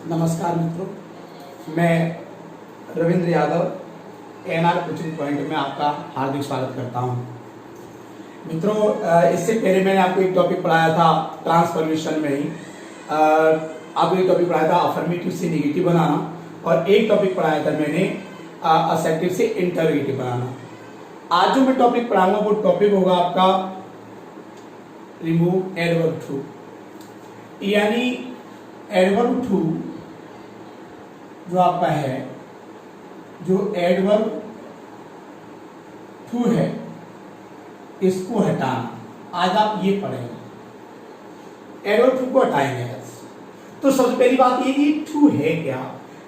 नमस्कार मित्रों, मैं Ravindra Yadav NR coaching point में आपका हार्दिक स्वागत करता हूं। मित्रों, इससे पहले मैंने आपको एक टॉपिक पढ़ाया था ट्रांसफॉर्मेशन में ही। आपको एक टॉपिक पढ़ाया था अफर्मेटिव से नेगेटिव बनाना, और एक टॉपिक पढ़ाया था मैंने असर्टिव से इंटरोगेटिव बनाना। आज जो मैं टॉपिक पढ़ाऊंगा वो टॉपिक होगा आपका रिमूव एडवर्ब टू, यानी एडवर्ब टू जो आपका है, जो एडवर्ब टू है इसको हटाना। आज आप ये पढ़ेंगे, एडवर्ब टू को हटाएंगे। तो सबसे पहली बात ये कि टू है क्या।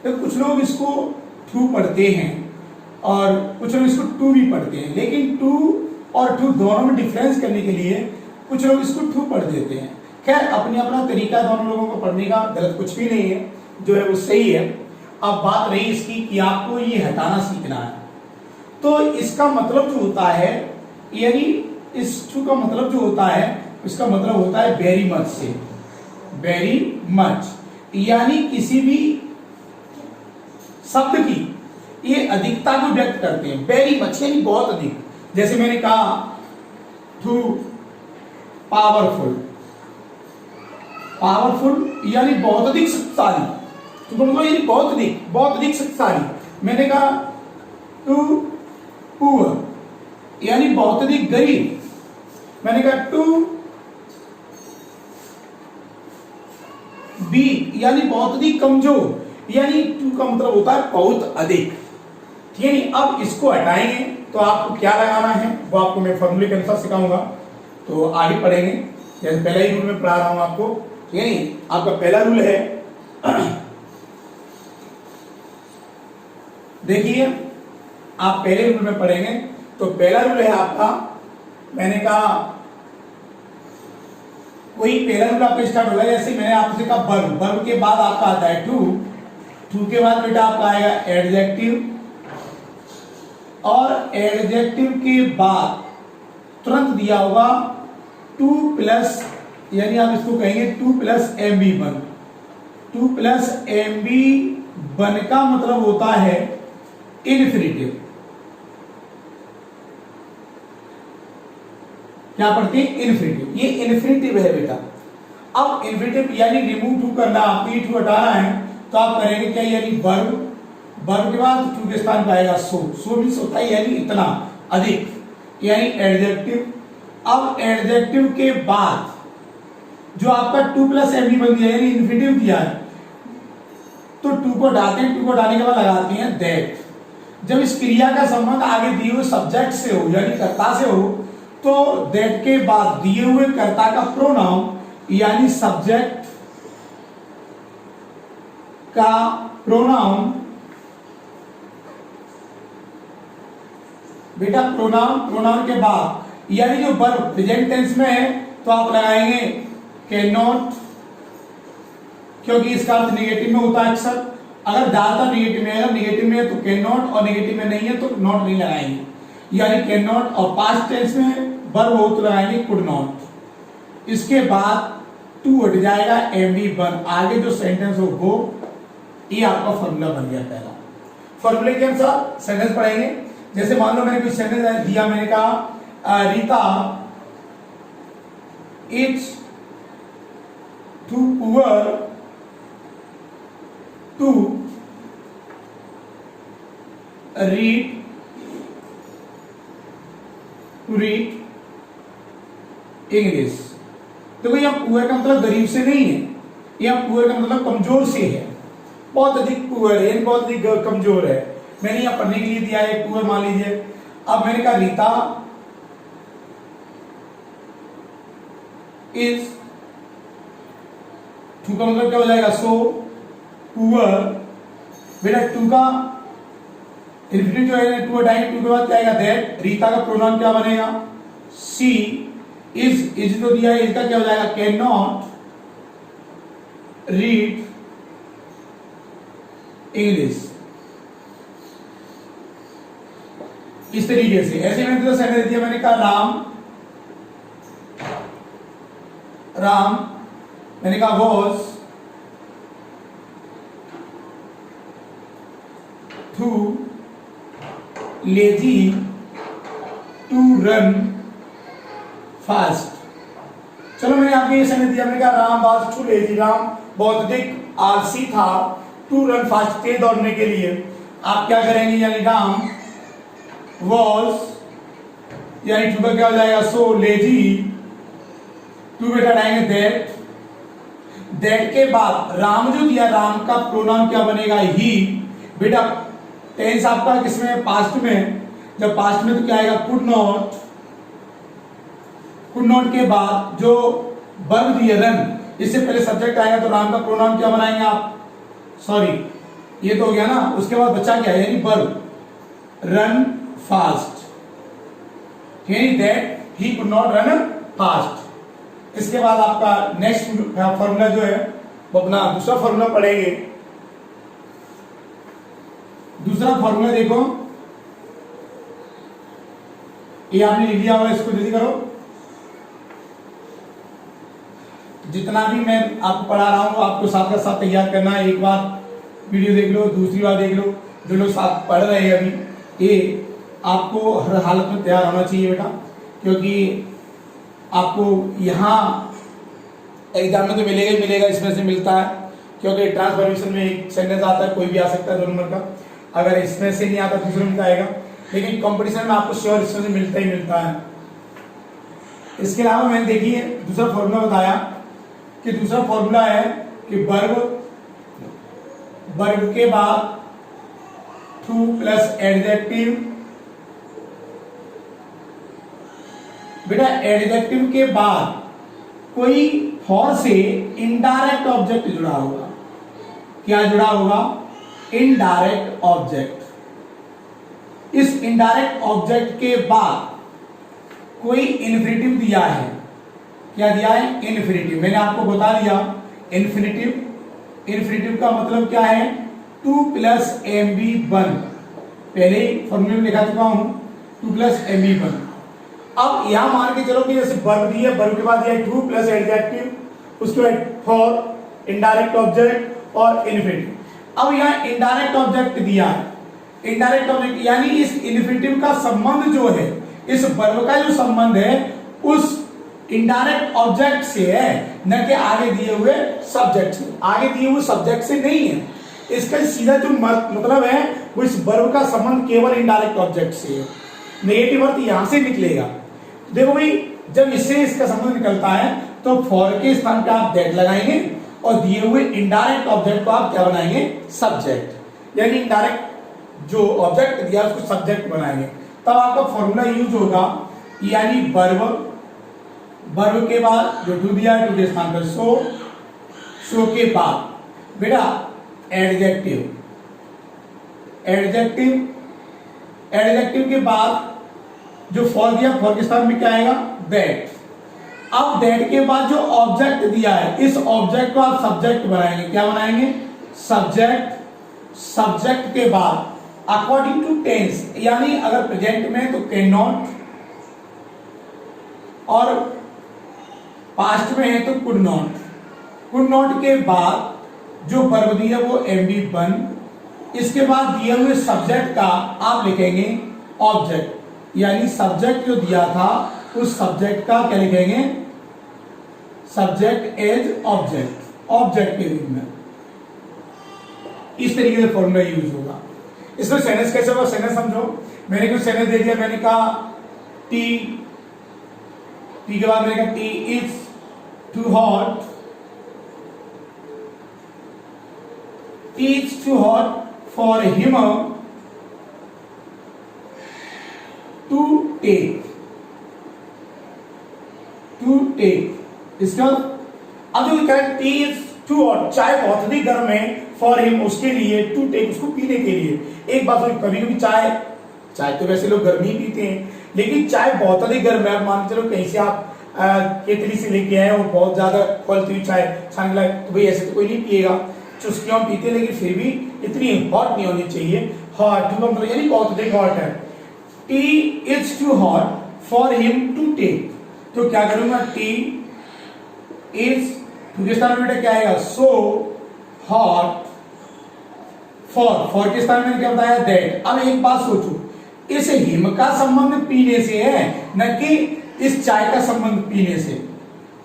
तो कुछ लोग इसको टू पढ़ते हैं और कुछ लोग इसको टू भी पढ़ते हैं, लेकिन टू और टू दोनों में डिफरेंस करने के लिए कुछ लोग इसको टू पढ़ देते हैं। खैर, अपनी अपना तरीका दोनों लोगों को पढ़ने का, गलत कुछ भी नहीं है, जो है वो सही है। अब बात रही इसकी कि आपको ये हटाना सीखना है। तो इसका मतलब जो होता है, यानी इस टू का मतलब जो होता है, इसका मतलब होता है वेरी मच से। वेरी मच यानी किसी भी शब्द की ये अधिकता को व्यक्त करते हैं। वेरी मच यानी बहुत अधिक। जैसे मैंने कहा टू पावरफुल, पावरफुल यानी बहुत अधिक शक्तिशाली। तो मतलब यानी बहुत अधिक शक्तिशाली। मैंने कहा टू पुअर यानी बहुत अधिक गरीब। मैंने कहा टू वीक यानी बहुत अधिक कमजोर। यानी टू का मतलब होता है बहुत अधिक। ठीक है। अब इसको हटाएंगे तो आपको क्या लगाना है वो आपको मैं फॉर्मूले के अनुसार सिखाऊंगा। तो आगे पढ़ेंगे। जैसे पहला ही रूल में पढ़ा रहा हूं आपको। ठीक है। आपका पहला रूल है, देखिए आप पहले रूल में पढ़ेंगे। तो पहला रूल है आपका, मैंने कहा वही पहला रूल आपका स्टार्ट होगा। जैसे मैंने आपसे कहा वर्ब, वर्ब के बाद आपका आता है टू, टू के बाद बेटा आपका आएगा एडजेक्टिव, और एडजेक्टिव के बाद तुरंत दिया होगा टू प्लस, यानी आप इसको कहेंगे two plus M B one. Two plus M B one का मतलब होता है इन्फिनिटिव। क्या पढ़ते हैं? इन्फिनिटिव। ये इन्फिनिटिव है बेटा। अब इन्फिनिटिव यानी रिमूव टू करना, आपको टू हटाना है तो आप करेंगे क्या, यानी वर्ब, वर्ब के बाद टू के स्थान पर आएगा सो। सो मीन्स होता है यानी इतना अधिक, यानी एडजेक्टिव। अब एडजेक्टिव के बाद जो आपका टू प्लस एम बी बन दिया यानी इन्फिनिटिव दिया है, तो टू को हटाते हैं। टू को हटाने के बाद लगाते हैं दैट। जब इस क्रिया का संबंध आगे दिए हुए सब्जेक्ट से हो यानी कर्ता से हो, तो दैट के बाद दिए हुए कर्ता का प्रोनाउन यानी सब्जेक्ट का प्रोनाउन, बेटा प्रोनाउन के बाद यानी जो वर्ब प्रेजेंट टेंस में है तो आप लगाएंगे कैन नॉट, क्योंकि इसका अर्थ नेगेटिव में होता है अक्सर। अगर ज्यादातर नेगेटिव में है, अगर नेगेटिव में है तो कैन नॉट, और नेगेटिव में नहीं है तो नॉट नहीं लगाएंगे, यानी कैन नॉट। और पास्ट टेंस में वर्ब हो तो लगाएंगे कुड नॉट। इसके बाद टू हट जाएगा, एम बी वन, आगे जो सेंटेंस हो वो, ये आपका फॉर्मूला बन गया पहला। फॉर्मूले के अनुसार सेंटेंस पढ़ेंगे। जैसे मान लो मैंने कोई सेंटेंस दिया, मैंने कहा Rita is too poor to read English. तो भैया पुअर का मतलब गरीब से नहीं है, यह पुअर का मतलब कमजोर से है। बहुत अधिक पुअर है, बहुत अधिक कमजोर है। मैंने यहां पढ़ने के लिए दिया है पुअर, मान लीजिए। अब मैंने कहा रीता इज, टू का मतलब क्या हो जाएगा सो, पुअर। बेटा टू का इन्फिनिटिव जो है टू हटाएंगे, टू के बाद क्या आएगा दैट। रीता का प्रोनाउन क्या बनेगा सी। इज तो दिया है, इसका क्या हो जाएगा कैन नॉट रीड इंग्लिश। इस तरीके से ऐसे मैंने तो सेंटेंस दिया। मैंने कहा राम मैंने कहा was lazy to run fast. चलो मैंने आपको ये समझ दिया, मैंने कहा Ram was too lazy, Ram बहुत अधिक आलसी था, टू रन फास्ट तेज दौड़ने के लिए। आप क्या करेंगे, यानी राम वॉज, यानी टू का क्या हो जाएगा, सो लेजी, टू बेटा लाएंगे दैट, दैट के बाद राम जो दिया, राम का प्रोनाउन क्या बनेगा, ही। बेटा टेंस आपका किसमें, पास्ट में, जब पास्ट में तो क्या आएगा, कुड नॉट, कुड नॉट के बाद जो वर्ब दिए रन, इससे पहले सब्जेक्ट आएगा तो राम का प्रोनाउन क्या बनाएंगे आप, सॉरी ये तो हो गया ना, उसके बाद बच्चा क्या है, यानी वर्ब रन फास्ट, यानी that he could not run fast. इसके बाद आपका नेक्स्ट फॉर्मूला जो है वो अपना दूसरा फॉर्मूला पढ़ेंगे। दूसरा फॉर्मूला देखो, ये आपने लिख लिया होगा, इसको जल्दी करो। जितना भी मैं आपको पढ़ा रहा हूं आपको साथ का साथ तैयार करना है। एक बार वीडियो देख लो, दूसरी बार देख लो, जो लोग साथ पढ़ रहे हैं अभी, ये आपको हर हालत में तैयार होना चाहिए बेटा, क्योंकि आपको यहाँ एग्जाम में तो मिलेगा ही मिलेगा, इसमें से मिलता है, क्योंकि ट्रांसफॉर्मेशन में एक सेंटेंस आता है, कोई भी आ सकता है 2 नंबर का, अगर इसमें से नहीं आता दूसरे में आएगा, लेकिन कंपटीशन में आपको श्योर इसमें से मिलता ही मिलता है। इसके अलावा मैंने देखिए दूसरा फॉर्मूला बताया कि दूसरा फॉर्मूला है कि वर्ब के बाद टू प्लस एडजेक्टिव, बेटा एडजेक्टिव के बाद कोई फॉर से इनडायरेक्ट ऑब्जेक्ट जुड़ा होगा। क्या जुड़ा होगा, इनडायरेक्ट ऑब्जेक्ट। इस इनडायरेक्ट ऑब्जेक्ट के बाद कोई इन्फिनिटिव दिया है। क्या दिया है, इन्फिनिटिव। मैंने आपको बता दिया इन्फिनिटिव, इन्फिनिटिव का मतलब क्या है, 2 प्लस MB1, पहले फॉर्मूले में लिखा चुका हूं, 2 प्लस MB1। अब यहां मान के चलो कि जैसे वर्ब दिया, वर्ब के बाद दिया 2 प्लस एडजेक्टिव, उसके बाद फॉर, इनडायरेक्ट ऑब्जेक्ट और इन्फिनिटिव। अब यहां इनडायरेक्ट ऑब्जेक्ट दिया है, इनडायरेक्ट ऑब्जेक्ट यानी इस इन्फिनिटिव का संबंध जो है, इस वर्ब का जो संबंध है उस इनडायरेक्ट ऑब्जेक्ट से है, न कि आगे दिए हुए सब्जेक्ट से। आगे दिए हुए सब्जेक्ट से नहीं है, इसका सीधा जो मतलब है वो इस वर्ब का संबंध केवल इनडायरेक्ट ऑब्जेक्ट से है। नेगेटिव अर्थ यहां से निकलेगा। देखो भाई, जब इससे इसका संबंध निकलता है तो फॉर के स्थान पे आप दैट लगाएंगे और दिए हुए इनडायरेक्ट ऑब्जेक्ट को आप क्या बनाएंगे, सब्जेक्ट। यानी इनडायरेक्ट जो ऑब्जेक्ट दिया उसको सब्जेक्ट बनाएंगे, तब आपका फॉर्मूला यूज होगा, यानी वर्ब, वर्ब के बाद जो टू दिया है, टू के स्थान पर सो, सो के बाद बेटा एडजेक्टिव, एडजेक्टिव, एडजेक्टिव के बाद जो फॉर दिया, फॉर के स्थान में क्या आएगा, दैट। अब दैट के बाद जो ऑब्जेक्ट दिया है, इस ऑब्जेक्ट को आप सब्जेक्ट बनाएंगे। क्या बनाएंगे, सब्जेक्ट। सब्जेक्ट के बाद अकॉर्डिंग टू टेंस, यानी अगर प्रेजेंट में तो कैन नॉट, और पास्ट में है तो कुड नॉट। कुड नॉट के बाद जो वर्ब दिया वो MB1, इसके बाद दिए हुए सब्जेक्ट का आप लिखेंगे ऑब्जेक्ट, यानी सब्जेक्ट जो दिया था उस सब्जेक्ट का क्या लिखेंगे, सब्जेक्ट एज ऑब्जेक्ट, ऑब्जेक्ट के रूप में। इस तरीके से फॉर्मूला यूज होगा। इसमें सेंटेंस कैसे होगा, सेंटेंस समझो। मैंने कुछ सेंटेंस दे दिया, मैंने कहा टी, टी के बाद मैंने कहा tea is too hot, tea is too hot for him to take, to take. इसका अब जो correct, tea is too hot, चाय बहुत अधिक गर्म है, फॉर हिम उसके लिए, टू टेक उसको पीने के लिए। एक बात, कभी कभी चाय, चाय तो वैसे लोग गर्मी पीते हैं, लेकिन चाय बहुत अधिक गर्म है, मान चलो कहीं से आप केतली से लेके आए और बहुत ज्यादा क्वालिटी हुई चाय छान लाए, तो भाई ऐसे तो कोई नहीं पिएगा, चुस्कियों पीते, लेकिन फिर भी इतनी हॉट नहीं होनी चाहिए। हॉट मतलब यानी बहुत अधिक हॉट है। Tea is too hot for him to take, तो क्या करूंगा, टी इज, टू के स्थान में बेटा क्या आएगा, सो हॉट, फॉर, फॉर के स्थान में क्या बताया, दैट। अब एक बात सोचो, इस हिम का संबंध पीने से है, न कि इस चाय का संबंध पीने से।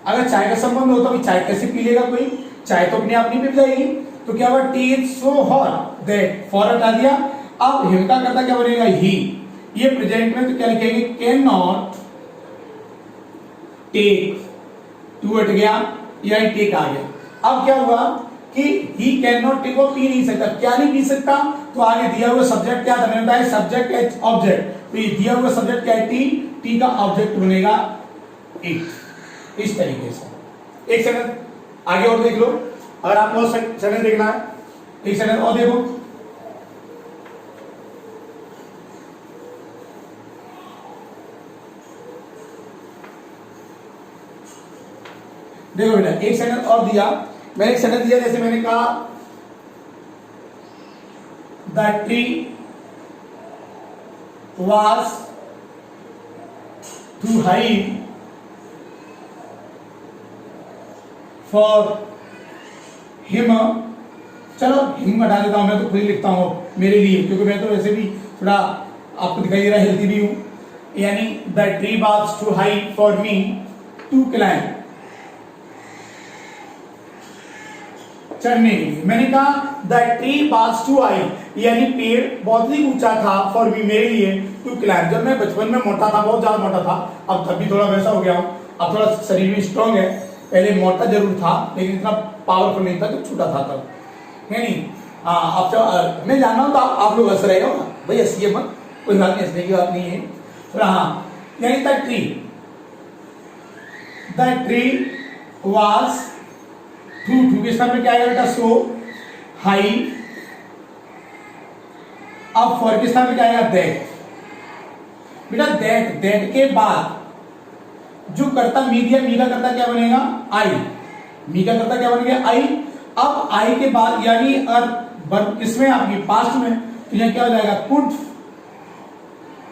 अगर चाय का संबंध होता तो चाय कैसे पी लेगा कोई, चाय तो अपने आप नहीं पी जाएगी। तो क्या हुआ, T is so hot that, for हटा दिया। अब हिम का करता क्या बनेगा, ही। ये प्रेजेंट में तो क्या लिखेंगे, कैन नॉट टेक, टू हट गया, यही टेक आ गया। अब क्या हुआ कि ही कैन नॉट टेक, वो पी नहीं सकता। क्या नहीं पी सकता, तो आगे दिया हुआ सब्जेक्ट क्या बनेगा है, सब्जेक्ट एच ऑब्जेक्ट। तो ये दिया हुआ सब्जेक्ट क्या है, टी, टी का ऑब्जेक्ट बनेगा इट। इस तरीके से। एक सेकंड आगे और देख लो, अगर आपको सेकंड देखना है, एक सेकंड और देखो। देखो बेटा, एक सेकंड और दिया मैंने, एक सेकंड दिया, जैसे मैंने कहा the tree was too high for him। चलो हिम हटा देता हूं, मैं तो खुद ही लिखता हूं मेरे लिए, क्योंकि मैं तो वैसे भी थोड़ा आपको दिखाई दे रहा है हेल्थी भी हूं। यानी the tree was too high for me to climb, चढ़ने के लिए। मैंने कहा the tree was too high, यानी पेड़ बहुत ही ऊंचा था, फॉर मी मेरे लिए, टू क्लाइंब। जब मैं बचपन में मोटा था, बहुत ज्यादा मोटा था, अब तब भी थोड़ा वैसा हो गया हूं, अब थोड़ा शरीर में स्ट्रांग है। पहले मोटा जरूर था लेकिन इतना पावरफुल नहीं था, तो छोटा था तब, है नहीं। अब तो मैं जान रहा हूं, तो आप लोग हंस रहे हो ना भाई, हंसिए मत, कोई बात नहीं, हंसने की बात नहीं है। तो हाँ, यानी द ट्री वाज टू के स्थान में क्या आएगा बेटा, सो हाई। अब फॉर के स्थान में क्या आएगा, दैट। बेटा दैट के बाद जो करता मी दिया, मी का करता क्या बनेगा, आई। मी का करता क्या बन गया, आई। अब आई के बाद यानी अगर वर्ब किसमें, आपकी पास्ट में, तो यहां क्या हो जाएगा, कुड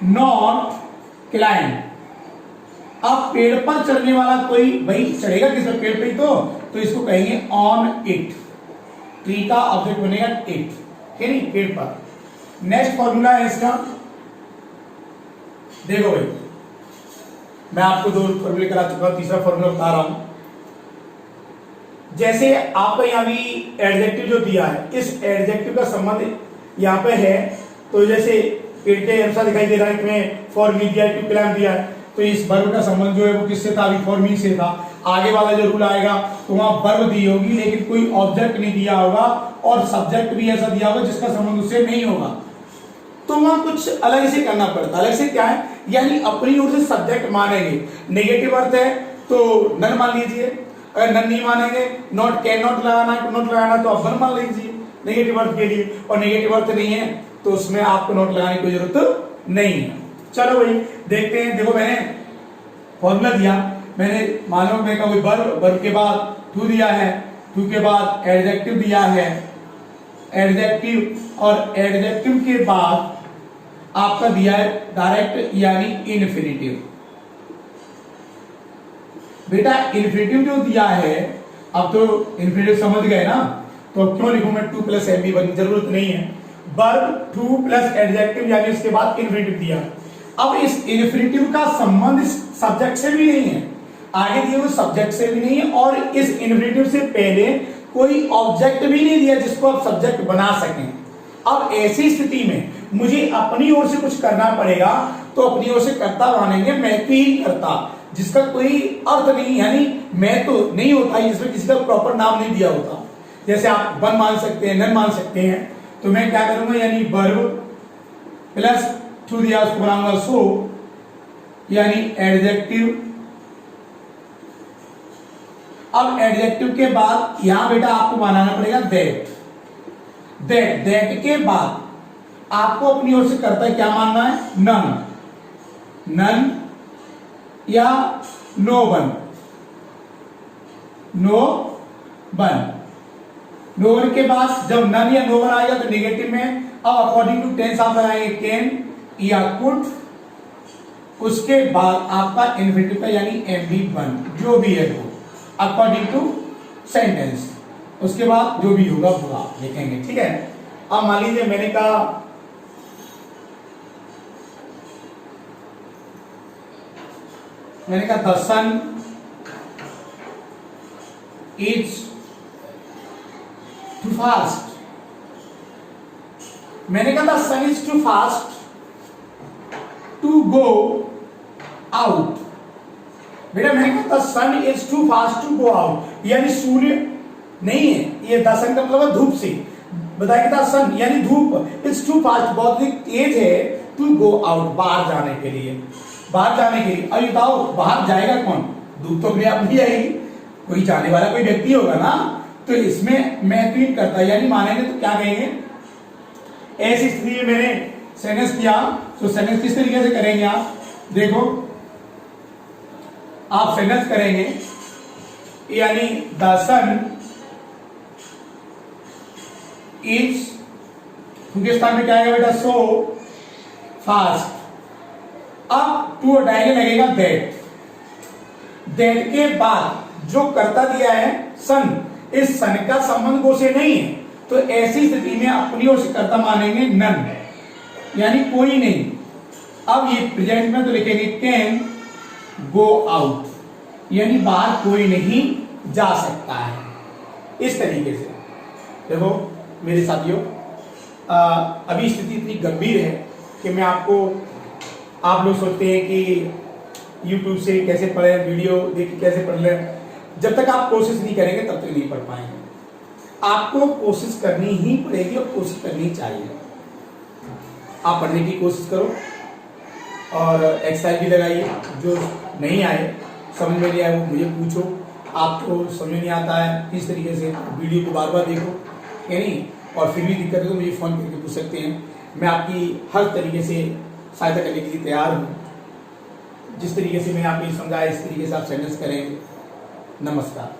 नॉट क्लाइंब। अब पेड़ पर चढ़ने वाला कोई भाई चढ़ेगा किस पर, पेड़ पे ही तो इसको कहेंगे ऑन इट। ट्री का ऑब्जेक्ट बनेगा इट, है नहीं, पेड़ पर। नेक्स्ट फॉर्मूला है इसका, देखो भाई, मैं आपको दो फॉर्मूले करा चुका हूं, तीसरा फॉर्मूला बता रहा हूं। जैसे आपका यहां भी एडजेक्टिव जो दिया है, इस एडजेक्टिव का संबंध यहां पे है, तो जैसे पेड़ के अनुसार दिखाई दे रहा है कि फॉर मी दिया, टू क्लाइंब दिया है, तो इस वर्ब का संबंध जो है वो किससे था, अभी फॉर मी से था। आगे वाला जो रूल आएगा तो वहां वर्ब दी होगी, लेकिन कोई ऑब्जेक्ट नहीं दिया होगा, और सब्जेक्ट भी ऐसा दिया होगा जिसका संबंध उससे नहीं होगा, तो वहां कुछ अलग से करना पड़ता। अलग से क्या है, यानी अपनी ओर से सब्जेक्ट मानेंगे। नेगेटिव अर्थ है तो नन मान लीजिए, अगर नन नहीं मानेंगे, नॉट, कैन नॉट लगाना है, नॉट लगाना तो आप वन मान लीजिए नेगेटिव अर्थ के लिए, और नेगेटिव अर्थ नहीं है तो उसमें आपको नॉट लगाने की जरूरत नहीं है। चलो भाई देखते हैं। देखो मैंने फॉर्मूला दिया, मैंने मालूम है कोई वर्ब के बाद टू दिया है, टू के बाद एडजेक्टिव दिया है, एडजेक्टिव, और एडजेक्टिव के बाद आपका दिया है डायरेक्ट यानी इन्फिनिटिव। बेटा इन्फिनिटिव जो दिया है, अब तो इन्फिनिटिव समझ गए ना, तो अब क्यों लिखूं मैं टू प्लस एम बी, जरूरत नहीं है। वर्ब टू प्लस एडजेक्टिव यानी उसके बाद इन्फिनिटिव दिया। अब इस इन्फिनिटिव का संबंध इस सब्जेक्ट से भी नहीं है, आगे दिए हुए सब्जेक्ट से भी नहीं है, और इस इन्फिनिटिव से पहले कोई ऑब्जेक्ट भी नहीं दिया जिसको आप सब्जेक्ट बना सकें। अब ऐसी स्थिति में मुझे अपनी ओर से कुछ करना पड़ेगा, तो अपनी ओर से करता मानेंगे, मैं भी करता, जिसका कोई अर्थ नहीं, यानी मैं तो नहीं होता जिसमें किसी का प्रॉपर नाम नहीं दिया होता। जैसे आप वन मान सकते हैं, नन मान सकते हैं, तो मैं क्या करूंगा, यानी वर्ब प्लस टू दिया उसको बनाऊंगा सो, यानी एडजेक्टिव। अब एडजेक्टिव के बाद यहां बेटा आपको बनाना पड़ेगा दैट। दैट के बाद आपको अपनी ओर से करता है क्या मानना है, नन, नन या no one, no one. No one के बाद जब नन या नो वन आएगा तो नेगेटिव में, अब अकॉर्डिंग टू टेंस आप लगाएंगे कैन या कुड, उसके बाद आपका इन्फिनिटिव का यानी एम बी वन, जो भी है वो अकॉर्डिंग टू सेंटेंस, उसके बाद जो भी होगा वो आप लिखेंगे, ठीक है। अब मान लीजिए मैंने कहा मैंने कहा the sun is too fast. मैंने कहा the sun is too fast to go out. बेटा मैंने कहा the sun is too fast to go out, यानी सूर्य नहीं है, ये द सन का मतलब है धूप से। बताइए द सन यानी धूप इज टू फास्ट, बहुत ही तेज है, टू गो आउट बाहर जाने के लिए, बाहर जाने के लिए। अब बताओ बाहर जाएगा कौन? धूप तो अपने आप नहीं आएगी, कोई जाने वाला कोई व्यक्ति होगा ना। तो इसमें महत्वहीन करता यानी मानेंगे तो क्या कहेंगे? ऐसी स्थिति में मैंने सेंटेंस किया, तो सेंटेंस किस तरीके से करेंगे आप देखो, आप सेंटेंस करेंगे यानी द सन इज, उनके स्थान में क्या आएगा बेटा? So fast. अब टू हटाएंगे, लगेगा दैट। दैट के बाद जो कर्ता दिया है सन, इस सन का संबंध गो से नहीं है, तो ऐसी स्थिति में अपनी ओर से कर्ता मानेंगे नन, यानी कोई नहीं। अब ये प्रेजेंट में तो लिखेंगे कैन गो आउट, यानी बाहर कोई नहीं जा सकता है। इस तरीके से देखो मेरे साथियों, अभी स्थिति इतनी गंभीर है कि मैं आपको, आप लोग सोचते हैं कि YouTube से कैसे पढ़े, वीडियो देख के कैसे पढ़ लें, जब तक आप कोशिश नहीं करेंगे तब तक नहीं पढ़ पाएंगे। आपको कोशिश करनी ही पड़ेगी और कोशिश करनी चाहिए। आप पढ़ने की कोशिश करो और एक्सरसाइज भी लगाइए। जो नहीं आए, समझ में नहीं आए, वो मुझे पूछो। आपको समझ नहीं आता है इस तरीके से वीडियो को बार बार देखो, यानी और फिर भी दिक्कत है तो मुझे फ़ोन करके पूछ सकते हैं। मैं आपकी हर तरीके से सहायता करने के लिए तैयार हूँ। जिस तरीके से मैंने आपको समझाया इस तरीके से आप सेंटेंस करेंगे। नमस्कार।